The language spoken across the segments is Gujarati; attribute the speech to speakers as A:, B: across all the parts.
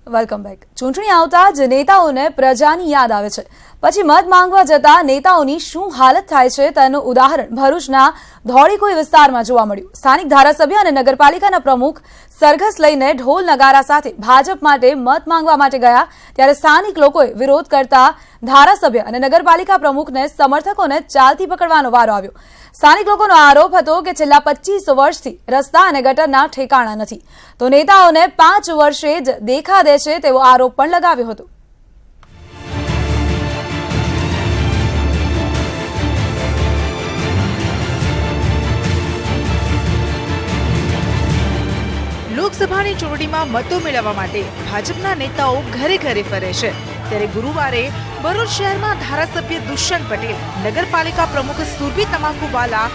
A: Welcome back. ચૂંટણી આવતા જ નેતાઓને પ્રજાની યાદ આવે છે, પછી મત માંગવા જતા નેતાઓની શું હાલત થાય છે તેનું ઉદાહરણ ભરૂચના ધોળીકુઈ વિસ્તારમાં જોવા મળ્યું। સ્થાનિક ધારાસભ્ય અને નગરપાલિકાના પ્રમુખ સરઘસ લઈને ઢોલ નગારા સાથે ભાજપ માટે મત માંગવા માટે ગયા, ત્યારે સ્થાનિક લોકોએ વિરોધ કરતા ધારાસભ્ય અને નગરપાલિકા પ્રમુખને સમર્થકોને ચાલતી પકડવાનો વારો આવ્યો। સ્થાનિક લોકોનો આરોપ હતો કે છેલ્લા 25 વર્ષથી રસ્તા અને ગટરના ઠેકાણા નથી, તો નેતાઓને 5 વર્ષે જ દેખા દે છે તેવો આરોપ પણ લગાવ્યો હતો।
B: લોકસભાની ચૂંટણીમાં મતો મેળવવા માટે ભાજપના નેતાઓ ઘરે ઘરે ફરે છે, ત્યારે ગુરુવારે ભરૂચ શહેરમાં ધારાસભ્ય દુષ્યંત પટેલ, નગરપાલિકા પ્રમુખ સુરભી તમાકુવાલા,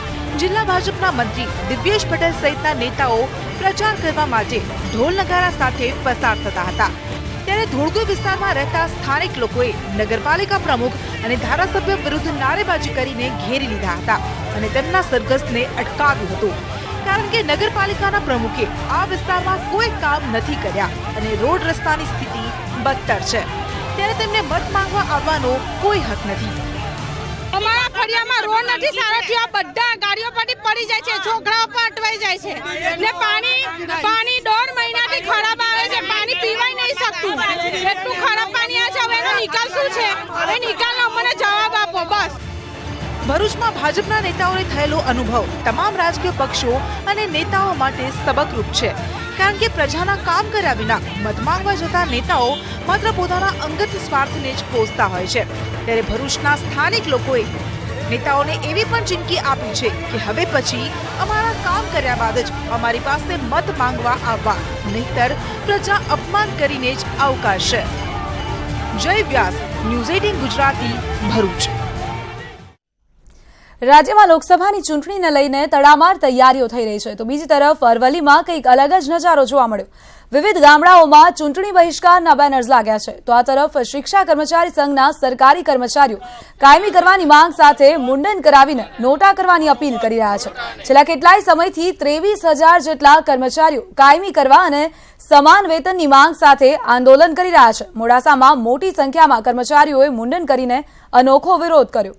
B: જિલ્લા ભાજપના મંત્રી દિવ્યેશ પટેલ સહિતના નેતાઓ પ્રચાર કરવા માટે ઢોલ નગારા સાથે પસાર થતા હતા, ત્યારે ધોળકુઈ વિસ્તારમાં રહેતા સ્થાનિક લોકોએ નગરપાલિકા પ્રમુખ અને ધારાસભ્ય વિરુદ્ધ નારેબાજી કરીને ઘેરી લીધા હતા અને તેમના સરઘસને અટકાવ્યું હતું, કારણ કે નગરપાલિકાના પ્રમુખે આ વિસ્તારમાં કોઈ કામ નથી કર્યા અને રોડ રસ્તાની સ્થિતિ બદતર છે, ત્યારે તેમને મત માંગવા આવવાનો કોઈ હક નથી।
C: અમારા ફળિયામાં રોડ નથી સારા થયા, બધા ગાડીઓ પડી જાય છે, છોકરાઓ પણ અટવાઈ જાય છે ને પાણી 1.5 મહિનાથી ખરાબ આવે છે, પાણી પીવાય નહીં શકતું, એટલું ખરાબ પાણી આવે છે। હવે એનો નિકાલ શું છે? હવે નિકાલનો અમને જવાબ આપો બસ।
B: ભરૂચમાં ભાજપના નેતાઓને થયેલો અનુભવ તમામ રાજકીય પક્ષો અને નેતાઓ માટે સબકરૂપ છે, કારણ કે પ્રજાના કામ કર્યા વિના મત માંગવા જતા નેતાઓ માત્ર પોતાના અંગત સ્વાર્થને જ કોસતા હોય છે, ત્યારે ભરૂચના સ્થાનિક લોકોએ નેતાઓને એવી પણ ચીમકી આપી છે કે હવે પછી અમારા કામ કર્યા બાદ જ અમારી પાસે મત માંગવા આવવા, નહીતર પ્રજા અપમાન કરીને જ આવકારશે। જય વ્યાસ, ન્યૂઝ 18 ગુજરાતી, ભરૂચ।
A: રાજ્યમાં લોકસભાની ચૂંટણીને લઈને તડામાર તૈયારીઓ થઈ રહી છે, તો બીજી તરફ અરવલ્લીમાં કંઈક અલગ જ નજારો જોવા મળ્યો। વિવિધ ગામડાઓમાં ચૂંટણી બહિષ્કારના બેનર્સ લાગ્યા છે, તો આ તરફ શિક્ષા કર્મચારી સંઘના સરકારી કર્મચારીઓ કાયમી કરવાની માંગ સાથે મુંડન કરાવીને નોટા કરવાની અપીલ કરી રહ્યા છે। છેલ્લા કેટલાય સમયથી 23,000 જેટલા કર્મચારીઓ કાયમી કરવા અને સમાન વેતનની માંગ સાથે આંદોલન કરી રહ્યા છે। મોડાસામાં મોટી સંખ્યામાં કર્મચારીઓએ મુંડન કરીને અનોખો વિરોધ કર્યો।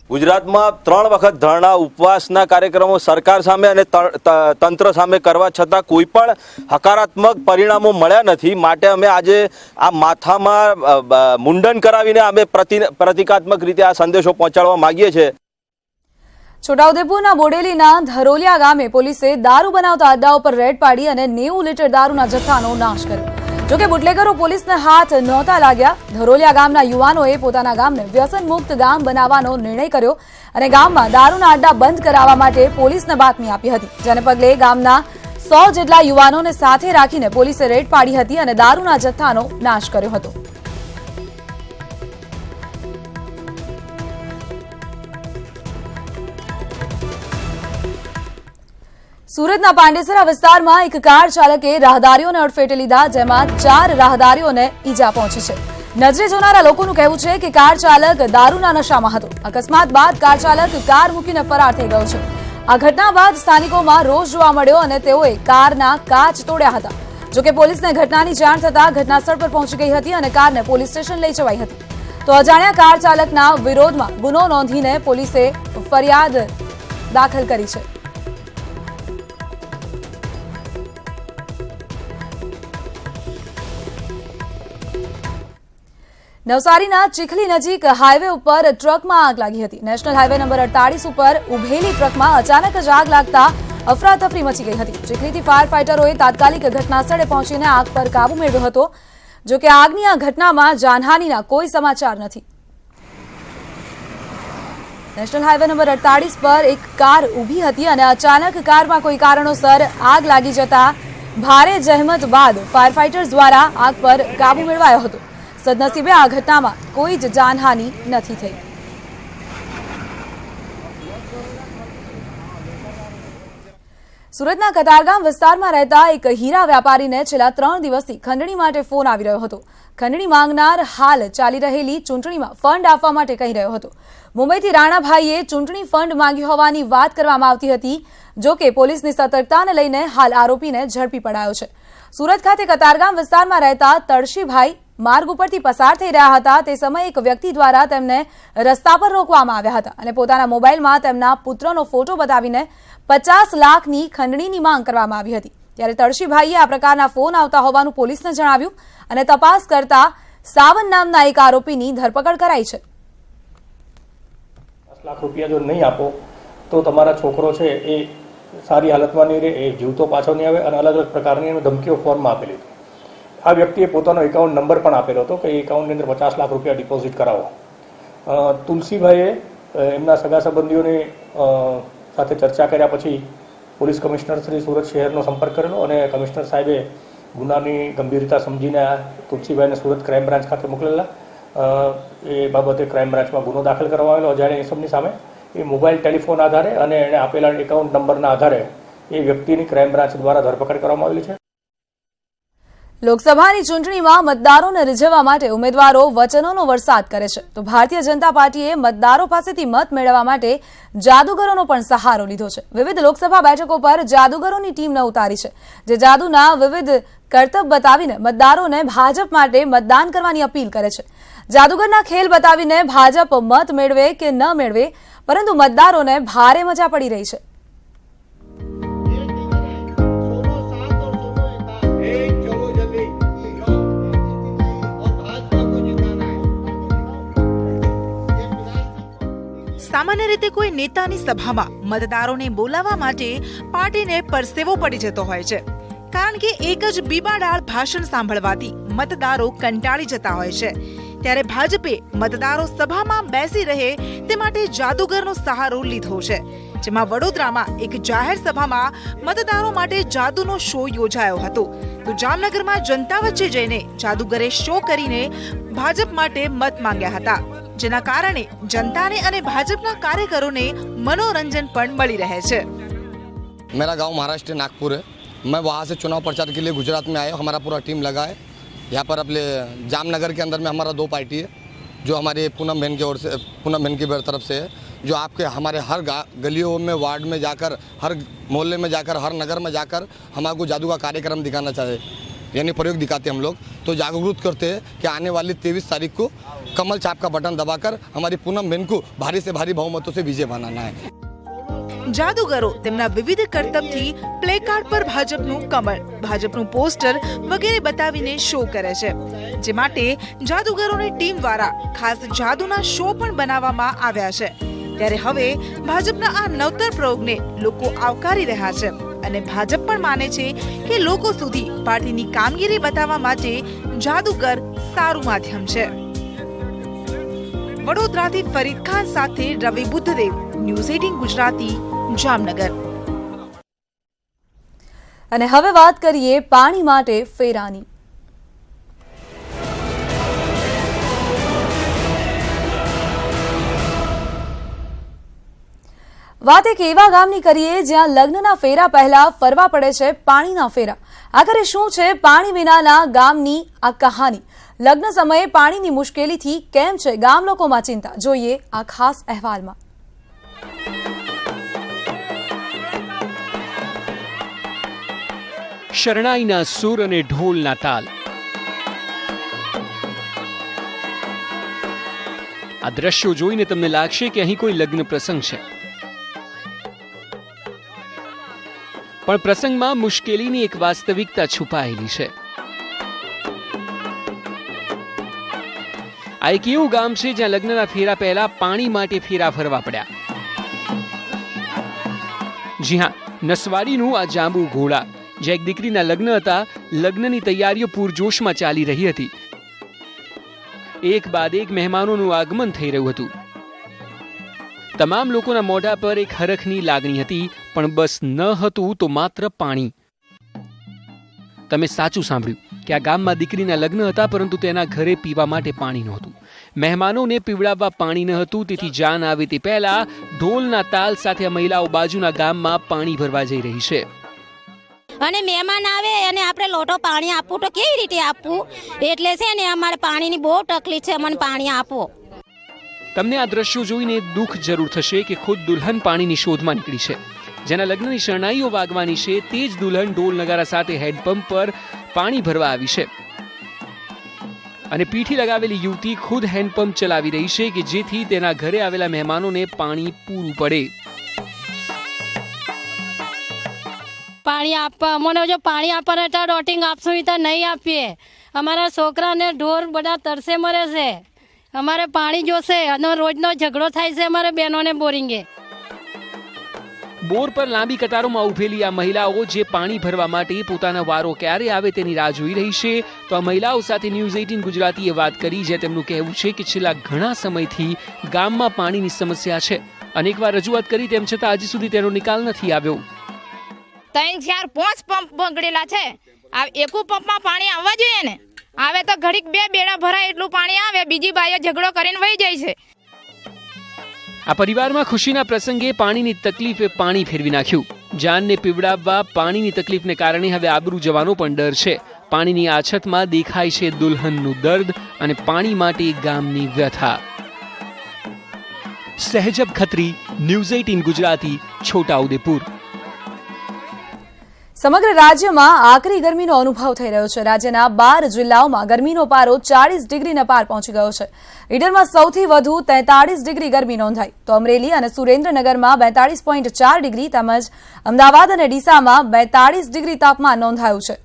D: ગુજરાતમાં 3 વખત ધરણા ઉપવાસના કાર્યક્રમો સરકાર સામે અને તંત્ર સામે કરવા છતાં કોઈ પણ હકારાત્મક પરિણામો મળ્યા નથી, માટે અમે આજે આ માથામાં મુંડન કરાવીને અમે પ્રતિકાત્મક રીતે આ સંદેશો પહોંચાડવા માંગીએ છીએ।
A: છોટાઉદેપુરના બોડેલીના ધરોલિયા ગામે પોલીસે દારૂ બનાવતા અડ્ડાઓ પર રેડ પાડી અને 90 લીટર દારૂના જથ્થાનો નાશ કર્યો। જોકે બુટલેગરો પોલીસને હાથ નહોતા લાગ્યા। ધરોલિયા ગામના યુવાનોએ પોતાના ગામને વ્યસન મુક્ત ગામ બનાવવાનો નિર્ણય કર્યો અને ગામમાં દારૂના અડ્ડા બંધ કરાવવા માટે પોલીસને બાતમી આપી હતી, જેને પગલે ગામના 100 જેટલા યુવાનોને સાથે રાખીને પોલીસે રેડ પાડી હતી અને દારૂના જથ્થાનો નાશ કર્યો હતો। સુરતના પાંડેસરા વિસ્તારમાં એક કાર ચાલકે રાહદારીઓને અડફેટે લીધા, જેમાં 4 રાહદારીઓને ઈજા પહોંચી છે। નજરે જોનારા લોકોનું કહેવું છે કે કાર ચાલક દારૂના નશામાં હતો। અકસ્માત બાદ કાર ચાલક કાર મૂકીને ફરાર થઈ ગયો છે। આ ઘટના બાદ સ્થાનિકોમાં રોષ જોવા મળ્યો અને તેઓએ કારના કાચ તોડ્યા હતા। જોકે પોલીસને ઘટનાની જાણ થતાં ઘટનાસ્થળ પર પહોંચી ગઈ હતી અને કારને પોલીસ સ્ટેશન લઈ જવાઈ હતી। તો અજાણ્યા કાર ચાલકના વિરોધમાં ગુનો નોંધીને પોલીસે ફરિયાદ દાખલ કરી છે। નવસારીના ચીખલી નજીક હાઈવે ઉપર ટ્રકમાં આગ લાગી હતી। નેશનલ હાઈવે નંબર 48 ઉપર ઉભેલી ટ્રકમાં અચાનક જ આગ લાગતા અફરાતફરી મચી ગઈ હતી। ચીખલીથી ફાયર ફાઈટરોએ તાત્કાલિક ઘટનાસ્થળે પહોંચીને આગ પર કાબુ મેળવ્યો હતો। જોકે આગની આ ઘટનામાં જાનહાનિના કોઈ સમાચાર નથી। નેશનલ હાઈવે નંબર 48 પર એક કાર ઊભી હતી અને અચાનક કારમાં કોઈ કારણોસર આગ લાગી જતા ભારે જહેમત બાદ ફાયર ફાઈટર્સ દ્વારા આગ પર કાબુ મેળવાયો હતો। સદનસીબે આ ઘટનામાં કોઈ જ જાનહાનિ નથી થઈ। સુરતના કતારગામ વિસ્તારમાં રહેતા એક હીરા વ્યાપારીને છેલ્લા 3 દિવસથી ખંડણી માટે ફોન આવી રહ્યો હતો. ખંડણી માંગનાર હાલ ચાલી રહેલી ચૂંટણીમાં ફંડ આપવા માટે કહી રહ્યો હતો. મુંબઈથી રાણાભાઈએ ચૂંટણી ફંડ માંગ્યું હોવાની વાત કરવામાં આવતી હતી. જો કે પોલીસની સતર્કતાને લઈને હાલ આરોપીને ઝડપી પડાયો છે. સુરત ખાતે કતારગામ વિસ્તારમાં રહેતા તળશીભાઈ માર્ગ ઉપરથી પસાર થઈ રહ્યા હતા. તે સમયે એક વ્યક્તિ દ્વારા તેમને રસ્તા પર રોકવામાં આવ્યા હતા અને પોતાના મોબાઈલમાં તેમના પુત્રનો ફોટો બતાવીને 50 લાખની ખંડણીની માંગ કરવામાં આવી હતી. ત્યારે તળશીભાઈએ આ પ્રકારના ફોન આવતા હોવાનું પોલીસને જણાવ્યું અને તપાસ કરતા સાવન નામના એક આરોપીની ધરપકડ કરાઈ છે.
E: 10 લાખ રૂપિયા જો નહીં આપો તો તમારા છોકરો છે એ સારી હાલતમાં નહીં રહે, એ જીવતો પાછો નહીં આવે અને અલગ અલગ પ્રકારની ધમકીઓ ફોનમાં આપેલી હતી. આ વ્યક્તિએ પોતાનો એકાઉન્ટ નંબર પણ આપેલો હતો કે એ એકાઉન્ટની અંદર 50 લાખ રૂપિયા ડિપોઝિટ કરાવો. તુલસીભાઈએ એમના સગા સંબંધીઓની સાથે ચર્ચા કર્યા પછી પોલીસ કમિશનર શ્રી સુરત શહેરનો સંપર્ક કરેલો અને કમિશનર સાહેબે ગુનાની ગંભીરતા સમજીને તુલસીભાઈને સુરત ક્રાઇમ બ્રાન્ચ ખાતે મોકલેલા. એ બાબતે ક્રાઇમ બ્રાન્ચમાં ગુનો દાખલ કરવામાં આવેલો. અજાણ્યા ઇસમની સામે એ મોબાઈલ ટેલિફોન આધારે અને એણે આપેલા એકાઉન્ટ નંબરના આધારે એ વ્યક્તિની ક્રાઇમ બ્રાન્ચ દ્વારા ધરપકડ કરવામાં આવેલી છે.
A: લોકસભાની ચૂંટણીમાં મતદારોને રીઝવવા માટે ઉમેદવારો વચનોનો વરસાદ કરે છે, તો ભારતીય જનતા પાર્ટીએ મતદારો પાસેથી મત મેળવવા માટે જાદુગરોનો પણ સહારો લીધો છે. વિવિધ લોકસભા બેઠકો પર જાદુગરોની ટીમને ઉતારી છે, જે જાદુના વિવિધ કરતબ બતાવીને મતદારોને ભાજપ માટે મતદાન કરવાની અપીલ કરે છે. જાદુગરના ખેલ બતાવીને ભાજપ મત મેળવે કે ન મેળવે, પરંતુ મતદારોને ભારે મજા પડી રહી છે.
B: સામાન્ય રીતે કોઈ નેતાની સભામાં મતદારોને બોલાવવા માટે પાર્ટીને પરસેવો પડી જતો હોય છે, કારણ કે એક જ બીબાડાળ ભાષણ સાંભળવાથી મતદારો કંટાળી જતા હોય છે. ત્યારે ભાજપે મતદારો સભામાં બેસી રહે તે માટે જાદુગરનો સહારો લીધો છે, જેમાં વડોદરામાં એક જાહેર સભામાં મતદારો માટે જાદુનો શો યોજાયો હતો. તો જામનગરમાં જનતા વચ્ચે જઈને જાદુગરે શો કરીને ભાજપ માટે મત માંગ્યા હતા, જેના કારણે જનતાને અને ભાજપના કાર્યકરોને मनोरंजन પણ મળી રહે છે.
F: मेरा गांव महाराष्ट्र नागपुर है. मैं वहाँ से चुनाव प्रचार के लिए गुजरात में आया. हमारा पूरा टीम लगा है यहाँ पर. अपने जामनगर के अंदर में हमारा 2 पार्टी है, जो हमारी पूनम बहन की ओर से, पूनम बहन की तरफ से है, जो आपके हमारे हर गलियों में, वार्ड में जाकर, हर मोहल्ले में जाकर, हर नगर में जाकर हम आपको जादू का कार्यक्रम दिखाना चाहते हैं, यानी प्रयोग दिखाते हम लोग. तो जागरूक करते हैं कि आने वाली 23 तारीख को कमल छाप का बटन दबाकर हमारी पूनम बहन को भारी से भारी बहुमतों से विजय बनाना है.
B: જાદુગરો તેમના વિવિધ કરતબથી પ્લે કાર્ડ પર ભાજપનું કમળ, ભાજપનું પોસ્ટર વગેરે બતાવીને શો કરે છે, જે માટે જાદુગરોની ટીમ દ્વારા ખાસ જાદુના શો પણ બનાવવામાં આવ્યા છે. ત્યારે હવે ભાજપના આ નવતર પ્રયોગને લોકો આવકારી રહ્યા છે અને ભાજપ પણ માને છે કે લોકો સુધી પાર્ટીની કામગીરી બતાવવા માટે જાદુગર સારું માધ્યમ છે. વડોદરાથી ફરીદ ખાન સાથે રવિ બુદ્ધદેવ, ન્યૂઝ 18 ગુજરાતી, જામનગર.
A: અને હવે વાત કરીએ પાણી માટે ફેરાની. વાત એક એવા ગામની કરીએ જ્યાં લગ્નના ફેરા પહેલા ફરવા પડે છે પાણીના ફેરા. આખરે શું છે પાણી વિનાના ગામની આ કહાની? લગ્ન સમયે પાણીની મુશ્કેલીથી કેમ છે ગામ લોકોમાં ચિંતા? જોઈએ આ ખાસ અહેવાલમાં.
G: શરણાઈના સૂર અને ઢોલના તાલ. આ દ્રશ્યો જોઈને તમને લાગશે કે અહીં કોઈ લગ્ન પ્રસંગ છે, પણ પ્રસંગમાં મુશ્કેલીની એક વાસ્તવિકતા છુપાયેલી છે. આ એક એવું ગામ છે જ્યાં લગ્નના ફેરા પહેલા પાણી માટે ફેરા ફરવા પડ્યા. જી હા, નસવાડીનું આ જાંબુ ઘોડા, જ્યાં એક દીકરીના લગ્ન હતા. લગ્નની તૈયારીઓ પૂરજોશમાં ચાલી રહી હતી. એક બાદ એક મહેમાનોનું આગમન થઈ રહ્યું હતું. તમામ લોકોના મોઢા પર એક હરખની લાગણી હતી, પણ બસ ન હતું તો માત્ર પાણી. તમે સાચું સાંભળ્યું કે આ ગામમાં દીકરીના લગ્ન હતા, પરંતુ તેના ઘરે પીવા માટે પાણી નહોતું. મહેમાનોને પીવડાવવા પાણી ન હતું, તેથી જાન આવે તે પહેલા ઢોલના તાલ સાથે આ મહિલાઓ બાજુના ગામમાં પાણી ભરવા જઈ રહી છે.
H: અને મહેમાન આવે અને આપણે લોટો પાણી આપવું તો કેવી રીતે આપવું, એટલે છે ને અમારે પાણીની બહુ તકલીફ છે, અમને પાણી આપો.
G: તમને આ દ્રશ્યો જોઈને દુઃખ જરૂર થશે કે ખુદ દુલ્હન પાણીની શોધમાં નીકળી છે. જેના લગ્નની શરણાઈઓ વાગવાની છે તે જ દુલ્હન ઢોલ નગારા સાથે હેન્ડપંપ પર પાણી ભરવા આવી છે અને પીઠી લગાવેલી યુવતી ખુદ હેન્ડપંપ ચલાવી રહી છે કે જેથી તેના ઘરે આવેલા મહેમાનોને પાણી પૂરું પડે.
I: પાણી આપવા અમને જો પાણી આપવાને તો ડોટિંગ આપશું તો નહીં આપીએ. અમારા છોકરાને ઢોર બધા તરસે મરે છે. અમારે પાણી જોશે અને રોજનો ઝઘડો થાય છે અમારે બહેનોને બોરિંગે.
G: બોર પર લાંબી કતારોમાં ઉભેલી આ મહિલાઓ જે પાણી ભરવા માટે પોતાના વારો ક્યારે આવે તેની રાહ જોઈ રહી છે. તો આ મહિલાઓ સાથે ન્યૂઝ 18 ગુજરાતીએ વાત કરી, જે તેમનું કહેવું છે કે છેલ્લા ઘણા સમયથી ગામમાં પાણીની સમસ્યા છે. અનેકવાર રજૂઆત કરી તેમ છતાં હજી સુધી તેનો નિકાલ નથી આવ્યો.
C: 3, 4, 5 પંપ બગડેલા છે. આ એકુ પંપમાં પાણી આવવા જોઈએ ને, આવે તો ઘડીક 2 બેડા ભરાય એટલું પાણી આવે, બીજી બાજુ ઝઘડો કરીને વહી જાય છે.
G: આ પરિવારમાં ખુશીના પ્રસંગે પાણીની તકલીફે પાણી ફેરવી નાખ્યું. જાનને પીવડાવવા પાણીની તકલીફને કારણે હવે આબરૂ જવાનો પણ ડર છે. પાણીની અછતમાં દેખાય છે દુલ્હનનું દર્દ અને પાણી માટે ગામની વ્યથા. સહેજબ ખત્રી, ન્યૂઝ 18 ગુજરાતી, છોટાઉદેપુર.
A: સમગ્ર રાજ્યમાં આકરી ગરમીનો અનુભવ થઈ રહ્યો છે. રાજ્યના 12 જિલ્લાઓમાં ગરમીનો પારો 40 ડિગ્રીના પાર પહોંચી ગયો છે. ઈડરમાં સૌથી વધુ 43 ડિગ્રી ગરમી નોંધાઈ, તો અમરેલી અને સુરેન્દ્રનગરમાં 42.4 ડિગ્રી તેમજ અમદાવાદ અને ડીસામાં 42 ડિગ્રી તાપમાન નોંધાયું છે.